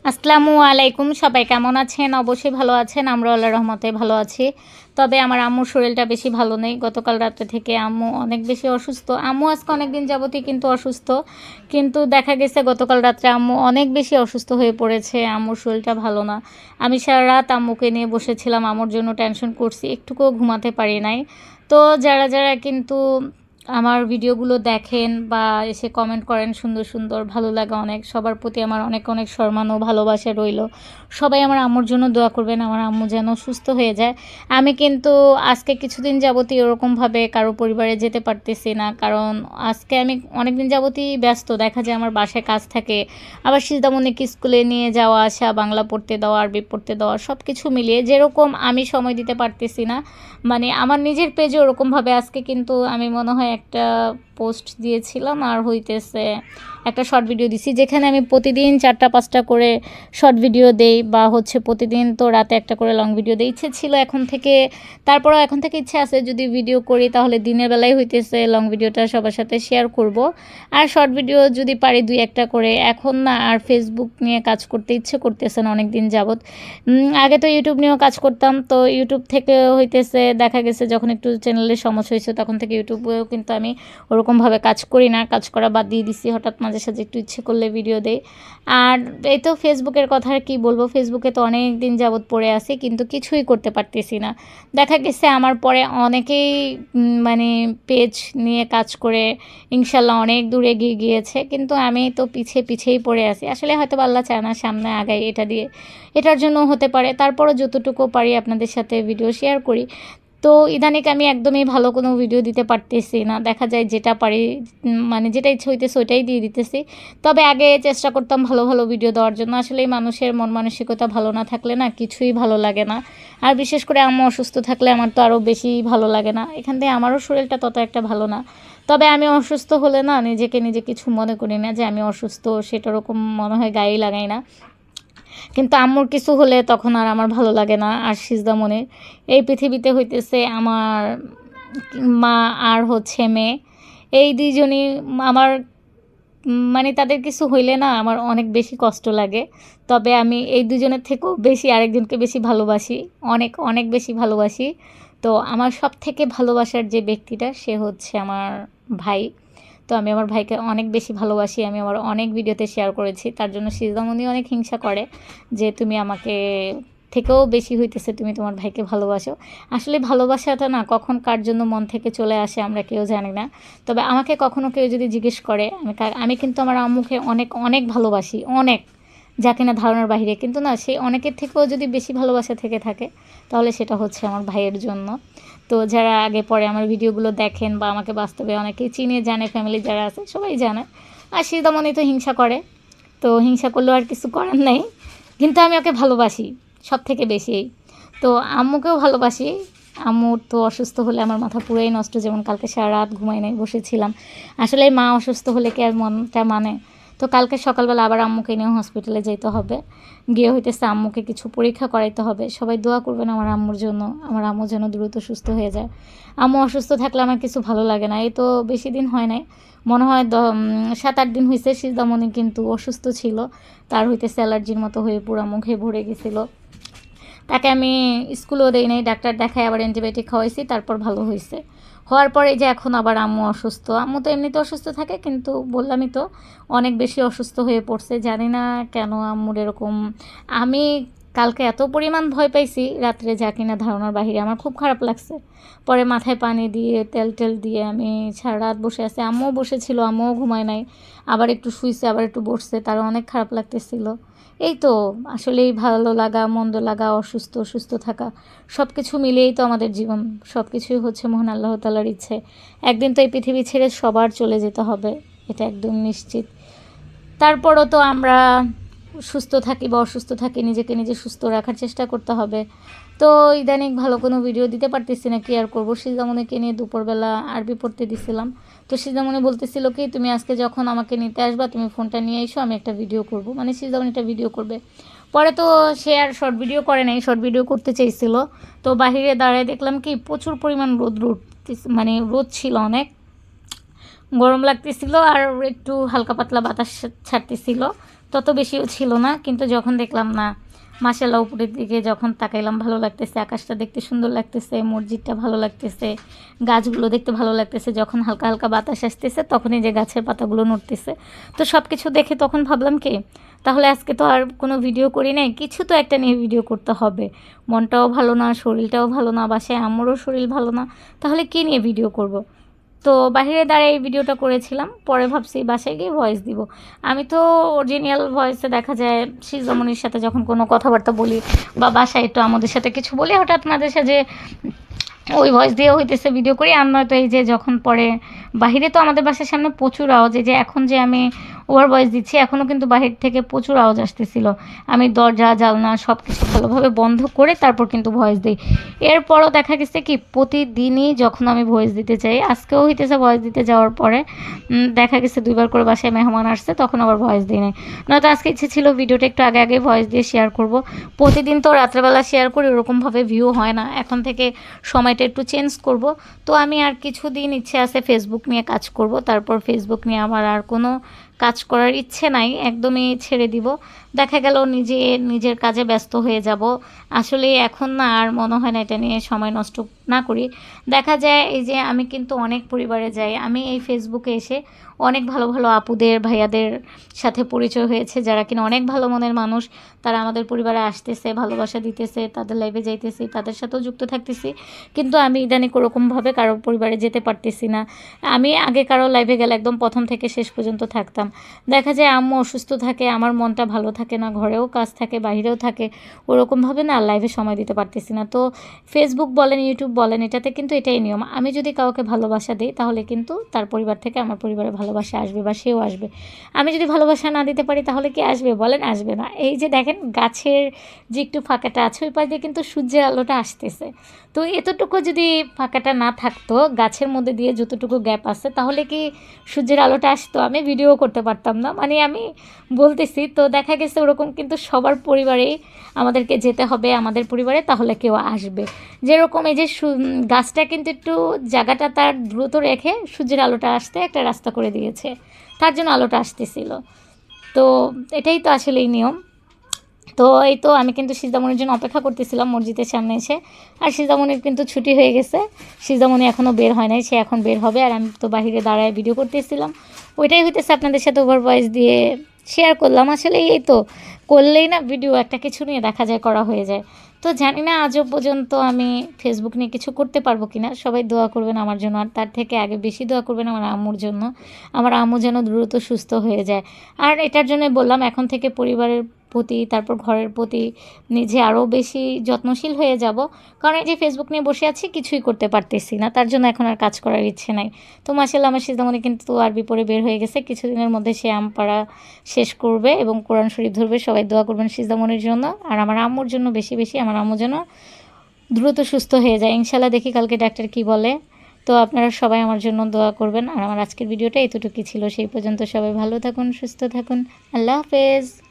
আসসালামু আলাইকুম, সবাই কেমন আছেন? অবশ্যই ভালো আছেন। আমরা আল্লাহর রহমতে ভালো আছি। তবে আমার আম্মুর শরীরটা বেশি ভালো নেই। গতকাল রাত্রে থেকে আম্মু অনেক বেশি অসুস্থ। আম্মু আজকে অনেক দিন যাবতই কিন্তু অসুস্থ। কিন্তু দেখা গেছে গতকাল রাত্রে আম্মু অনেক বেশি অসুস্থ হয়ে পড়েছে। আম্মুর শরীরটা ভালো না। আমি সারা রাত আম্মুকে নিয়ে বসেছিলাম। আম্মুর জন্য টেনশন করছি। একটুকুও ঘুমাতে পারি নাই। তো যারা কিন্তু আমার ভিডিওগুলো দেখেন বা এসে কমেন্ট করেন সুন্দর সুন্দর, ভালো লাগে অনেক। সবার প্রতি আমার অনেক অনেক সম্মান ও ভালোবাসা রইল। সবাই আমার আম্মুর জন্য দোয়া করবেন, আমার আম্মু যেন সুস্থ হয়ে যায়। আমি কিন্তু আজকে কিছুদিন যাবতই ওরকমভাবে কারো পরিবারে যেতে পারতেছি না, কারণ আজকে আমি অনেক দিন যাবতই ব্যস্ত। দেখা যায় আমার বাসায় কাজ থাকে, আবার সিজদামণিকে স্কুলে নিয়ে যাওয়া আসা, বাংলা পড়তে দেওয়া, আরবি পড়তে দেওয়া, সব কিছু মিলিয়ে যেরকম আমি সময় দিতে পারতেছি না। মানে আমার নিজের পেজে ওরকমভাবে আজকে কিন্তু আমি মনে হয় একটা পোস্ট দিয়েছিলাম, আর হইতেছে একটা শর্ট ভিডিও দিছি, যেখানে আমি প্রতিদিন 4টা-5টা করে শর্ট ভিডিও দেই, বা হচ্ছে প্রতিদিন তো রাতে একটা করে লং ভিডিও দেই। ইচ্ছে ছিল এখন থেকে, তারপরেও এখন থেকে ইচ্ছে আছে যদি ভিডিও করি তাহলে দিনের বেলায় হইতেছে লং ভিডিওটা সবার সাথে শেয়ার করব, আর শর্ট ভিডিও যদি পারি 2-1টা করে। এখন না আর ফেসবুক নিয়ে কাজ করতে ইচ্ছে করতেছে না অনেক দিন যাবত। আগে তো ইউটিউব নিয়েও কাজ করতাম, তো ইউটিউব থেকে হইতেছে দেখা গেছে যখন একটু চ্যানেলের সমস্যা হয়েছে তখন থেকে ইউটিউবেও কিন্তু আমি ওরকমভাবে কাজ করি না, কাজ করা বাদ দিয়ে দিছি। হঠাৎ মাঝে সাঝে একটু ইচ্ছে করলে ভিডিও দেই। আর এই তো ফেসবুকের কথা আর কী বলবো, ফেসবুকে তো অনেক দিন যাবত পড়ে আছি কিন্তু কিছুই করতে পারতেছি না। দেখা গেছে আমার পরে অনেকেই মানে পেজ নিয়ে কাজ করে ইনশাল্লাহ অনেক দূর এগিয়ে গিয়েছে, কিন্তু আমি তো পিছিয়েই পড়ে আছি। আসলে হয়তো আল্লাহ চায় না সামনে আগাই, এটার জন্য হতে পারে। তারপরও যতটুকু পারি আপনাদের সাথে ভিডিও শেয়ার করি। তো ইদানিক আমি একদমই ভালো কোনো ভিডিও দিতে পারতেছি না। দেখা যায় যেটা পারি মানে যেটা ইচ্ছে হইতেছে ওইটাই দিয়ে দিতেছি। তবে আগে চেষ্টা করতাম ভালো ভালো ভিডিও দেওয়ার জন্য। আসলেই মানুষের মন মানসিকতা ভালো না থাকলে না কিছুই ভালো লাগে না। আর বিশেষ করে আম্মু অসুস্থ থাকলে আমার তো আরও বেশি ভালো লাগে না। এখান থেকে আমারও শরীরটা তত একটা ভালো না। তবে আমি অসুস্থ হলে না নিজে কিছু মনে করি না যে আমি অসুস্থ, সেটা ওরকম মনে হয় গায়েই লাগাই না। কিন্তু আম্মুর কিছু হলে তখন আর আমার ভালো লাগে না। আর সিজদামণির এই পৃথিবীতে হইতেছে আমার মা আর হচ্ছে মেয়ে, এই দুইজনই আমার। মানে তাদের কিছু হইলে না আমার অনেক বেশি কষ্ট লাগে। তবে আমি এই দুজনের থেকেও বেশি আরেকজনকে বেশি ভালোবাসি, অনেক অনেক বেশি ভালোবাসি। তো আমার সবথেকে ভালোবাসার যে ব্যক্তিটা সে হচ্ছে আমার ভাই। তো আমি আমার ভাইকে অনেক বেশি ভালোবাসি। আমি আমার অনেক ভিডিওতে শেয়ার করেছি। তার জন্য সিজদামণি অনেক হিংসা করে যে তুমি আমাকে থেকেও বেশি হইতেছে তুমি তোমার ভাইকে ভালোবাসো। আসলে ভালোবাসাটা না কখন কার জন্য মন থেকে চলে আসে আমরা কেউ জানি না। তবে আমাকে কখনো কেউ যদি জিজ্ঞেস করে, আমি কিন্তু আমার আম্মুকে অনেক অনেক ভালোবাসি, অনেক, যা কিনা ধারণার বাহিরে। কিন্তু না, সেই অনেকের থেকেও যদি বেশি ভালোবাসা থেকে থাকে তাহলে সেটা হচ্ছে আমার ভাইয়ের জন্য। তো যারা আগে পরে আমার ভিডিওগুলো দেখেন বা আমাকে বাস্তবে অনেকেই চিনে জানে, ফ্যামিলি যারা আছে সবাই জানে। আর সিজদামণি তো হিংসা করে, তো হিংসা করলেও আর কিছু করার নেই। কিন্তু আমি ওকে ভালোবাসি সব থেকে বেশি। তো আম্মুকেও ভালোবাসি। আম্মুর তো অসুস্থ হলে আমার মাথা পুরোই নষ্ট, যেমন কালকে সারা রাত ঘুমাই নাই, বসেছিলাম। আসলে মা অসুস্থ হলে কি আর মনটা মানে? তো কালকে সকালবেলা আবার আম্মুকে নিয়ে হসপিটালে যেতে হবে, গিয়ে হইতেছে আম্মুকে কিছু পরীক্ষা করাইতে হবে। সবাই দোয়া করবেন আমার আম্মুর জন্য, আমার আম্মু যেন দ্রুত সুস্থ হয়ে যায়। আম্মু অসুস্থ থাকলে আমার কিছু ভালো লাগে না। এই তো বেশি দিন হয় নাই, মনে হয় 7-8 দিন হয়েছে সিজদামণি কিন্তু অসুস্থ ছিল। তার হইতেছে অ্যালার্জির মতো হয়ে পুরো মুখে ভরে গেছিলো। তাকে আমি স্কুলেও দেই নাই, ডাক্তার দেখায় আবার অ্যান্টিবায়োটিক খাওয়াইছি, তারপর ভালো হয়েছে। হওয়ার পরে যে এখন আবার আম্মু অসুস্থ। আম্মু তো এমনিতে অসুস্থ থাকে, কিন্তু বললামই তো অনেক বেশি অসুস্থ হয়ে পড়ছে। জানি না কেন আম্মুর এরকম। আমি কালকে এত পরিমাণ ভয় পাইছি রাত্রে, যা কিনা ধারণার বাহিরে। আমার খুব খারাপ লাগছে। পরে মাথায় পানি দিয়ে তেল দিয়ে আমি সারা রাত বসে আছি। আম্মুও বসেছিল, আম্মুও ঘুমায় নাই। আবার একটু শুইছে, আবার একটু বসছে, তারও অনেক খারাপ লাগতেছিল। এই তো আসলেই ভালো লাগা, মন্দ লাগা, অসুস্থ সুস্থ থাকা, সব কিছু মিলিয়েই তো আমাদের জীবন। সব কিছুই হচ্ছে মহান আল্লাহ তাআলার ইচ্ছে। একদিন তো এই পৃথিবী ছেড়ে সবার চলে যেতে হবে, এটা একদম নিশ্চিত। তারপরও তো আমরা সুস্থ থাকি বা অসুস্থ থাকি, নিজে সুস্থ রাখার চেষ্টা করতে হবে। তো ইদানিং ভালো কোনো ভিডিও দিতে পারতেছি না, কি আর করবো। সিজদামণিকে নিয়ে দুপুরবেলা আরবি পড়তে দিছিলাম। তো সিজদামণি বলতেছিল কি, তুমি আজকে যখন আমাকে নিতে আসবা তুমি ফোনটা নিয়ে এসো, আমি একটা ভিডিও করব। মানে সিজদামণি একটা ভিডিও করবে। পরে তো সে আর শর্ট ভিডিও করে নাই, শর্ট ভিডিও করতে চাইছিল। তো বাহিরে দাঁড়ায় দেখলাম কি প্রচুর পরিমাণ রোদ মানে রোদ ছিল অনেক, গরম লাগতেছিল, আর একটু হালকা পাতলা বাতাস ছাড়তেছিল। তো তত বেশিও ছিল না, কিন্তু যখন দেখলাম না মাশাআল্লাহ উপরের দিকে যখন তাকাইলাম ভালো লাগতেছে, আকাশটা দেখতে সুন্দর লাগতেছে, মসজিদটা ভালো লাগতেছে, গাছগুলো দেখতে ভালো লাগতেছে, যখন হালকা হালকা বাতাস আসতেছে তখনই যে গাছের পাতাগুলো নড়তেছে। তো সব কিছু দেখে তখন ভাবলাম কি, তাহলে আজকে তো আর কোনো ভিডিও করি নাই, কিছু তো একটা নিয়ে ভিডিও করতে হবে। মনটাও ভালো না, শরীরটাও ভালো না, বাসায় আম্মুরও শরীর ভালো না, তাহলে কী নিয়ে ভিডিও করব। তো বাইরে দাঁড়িয়ে এই ভিডিওটা করেছিলাম, পরে ভাবছি বাসায় গিয়ে ভয়েস দিব। আমি তো অরিজিনাল ভয়েসে দেখা যায় সিজমনির সাথে যখন কোনো কথাবার্তা বলি বা বাসায় একটু আমাদের সাথে কিছু বলি, হঠাৎ মাঝে সাঝে ওই ভয়েস দিয়ে হইতেছে ভিডিও করি। আর নয়তো এই যে যখন পরে বাহিরে তো আমাদের বাসার সামনে প্রচুর আওয়াজ, এই যে এখন যে আমি ওভার ভয়েস দিচ্ছি এখনও কিন্তু বাহির থেকে প্রচুর আওয়াজ আসতেছিল। আমি দরজা জানলা সব কিছু ভালোভাবে বন্ধ করে তারপর কিন্তু ভয়েস দিই। এরপরও দেখা গেছে কি প্রতিদিনই যখন আমি ভয়েস দিতে চাই, আজকেও হইতেছে ভয়েস দিতে যাওয়ার পরে দেখা গেছে 2বার করে বাসায় মেহমান আসছে, তখন আবার ভয়েস দিই নাই। নয়তো আজকে ইচ্ছে ছিল ভিডিওটা একটু আগে আগে ভয়েস দিয়ে শেয়ার করব। প্রতিদিন তো রাত্রেবেলা শেয়ার করি, ওরকমভাবে ভিউ হয় না, এখন থেকে সময়টা একটু চেঞ্জ করব। তো আমি আর কিছুদিন ইচ্ছে আছে ফেসবুক নিয়ে কাজ করব, তারপর ফেসবুক নিয়ে আমার আর কোনো কাজ করার ইচ্ছে নাই, একদমই ছেড়ে দিব। দেখা গেল নিজের কাজে ব্যস্ত হয়ে যাব। আসলে এখন না আর মনে হয় না এটা নিয়ে সময় নষ্ট না করি। দেখা যায় এই যে আমি কিন্তু অনেক পরিবারে যাই, আমি এই ফেসবুকে এসে অনেক ভালো ভালো আপুদের ভাইয়াদের সাথে পরিচয় হয়েছে, যারা কিনা অনেক ভালো মনের মানুষ। তারা আমাদের পরিবারে আসতেছে, ভালোবাসা দিতেছে, তাদের লাইভে যাইতেছি, তাদের সাথেও যুক্ত থাকতেছি। কিন্তু আমি ইদানিং ওরকমভাবে কারো পরিবারে যেতে পারতেছি না। আমি আগে কারো লাইভে গেলে একদম প্রথম থেকে শেষ পর্যন্ত থাকতাম। দেখা যায় আম্মু অসুস্থ থাকে, আমার মনটা ভালো থাকে না, ঘরেও কাজ থাকে, বাইরেও থাকে, ওরকমভাবে না লাইভে সময় দিতে পারতেছি না। তো ফেসবুক বলেন, ইউটিউব বলেন, এটাতে কিন্তু এটাই নিয়ম, আমি যদি কাউকে ভালোবাসা দিই তাহলে কিন্তু তার পরিবার থেকে আমার পরিবারে ভালোবাসা আসবে বা সেও আসবে। আমি যদি ভালোবাসা না দিতে পারি তাহলে কি আসবে বলেন? আসবে না। এই যে দেখেন গাছের যে একটু ফাঁকাটা আছে ওই পাশ দিয়ে কিন্তু সূর্যের আলোটা আসতেছে। তো এতটুকু যদি ফাঁকাটা না থাকতো, গাছের মধ্যে দিয়ে যতটুকু গ্যাপ আছে, তাহলে কি সূর্যের আলোটা আসতো? আমি ভিডিও করতে পারতাম না, মানে আমি বলতেছি। তো দেখা গেছে ওরকম কিন্তু সবার পরিবারেই আমাদেরকে যেতে হবে, আমাদের পরিবারে, তাহলে কেউ আসবে। যেরকম এই যে গাছটা কিন্তু একটু জায়গাটা তার দ্রুত রেখে সূর্যের আলোটা আসতে একটা রাস্তা করে দিয়েছে, তার জন্য আলোটা আসতেছিল। তো এটাই তো আসলে এই নিয়ম। তো এই তো আমি কিন্তু সিজদামণির জন্য অপেক্ষা করতেছিলাম মসজিদের সামনে এসে, আর সিজদামণির কিন্তু ছুটি হয়ে গেছে, সিজদামণি এখনও বের হয় নাই, সে এখন বের হবে। আর আমি তো বাহিরে দাঁড়ায় ভিডিও করতেছিলাম, ওইটাই হইতেছে আপনাদের সাথে ওভার ভয়েস দিয়ে শেয়ার করলাম। আসলে এই তো করলেই না ভিডিও একটা কিছু নিয়ে দেখা যায় করা হয়ে যায়। তো জানি না আজও পর্যন্ত আমি ফেসবুক নিয়ে কিছু করতে পারবো কিনা। সবাই দোয়া করবেন আমার জন্য, আর তার থেকে আগে বেশি দোয়া করবেন আমার আম্মুর জন্য, আমার আম্মু যেন দ্রুত সুস্থ হয়ে যায়। আর এটার জন্যই বললাম এখন থেকে পরিবারের প্রতি, তারপর ঘরের প্রতি নিজে আরও বেশি যত্নশীল হয়ে যাব। কারণ এই যে ফেসবুক নিয়ে বসে আছি, কিছুই করতে পারতেছি না, তার জন্য এখন আর কাজ করার ইচ্ছে নাই। তো মাশাআল্লাহ আমার সিজদামণি কিন্তু আরবি পড়ে বের হয়ে গেছে, কিছুদিনের মধ্যে সে আম পাড়া শেষ করবে এবং কোরআন শরীফ ধরবে। সবাই দোয়া করবেন সিজদামণির জন্য, আর আমার আম্মুর জন্য বেশি বেশি, আমার আম্মু যেন দ্রুত সুস্থ হয়ে যায় ইনশাল্লাহ। দেখি কালকে ডাক্তার কি বলে। তো আপনারা সবাই আমার জন্য দোয়া করবেন। আর আমার আজকের ভিডিওটা এতটুকুই ছিল, সেই পর্যন্ত সবাই ভালো থাকুন, সুস্থ থাকুন, আল্লাহ হাফেজ।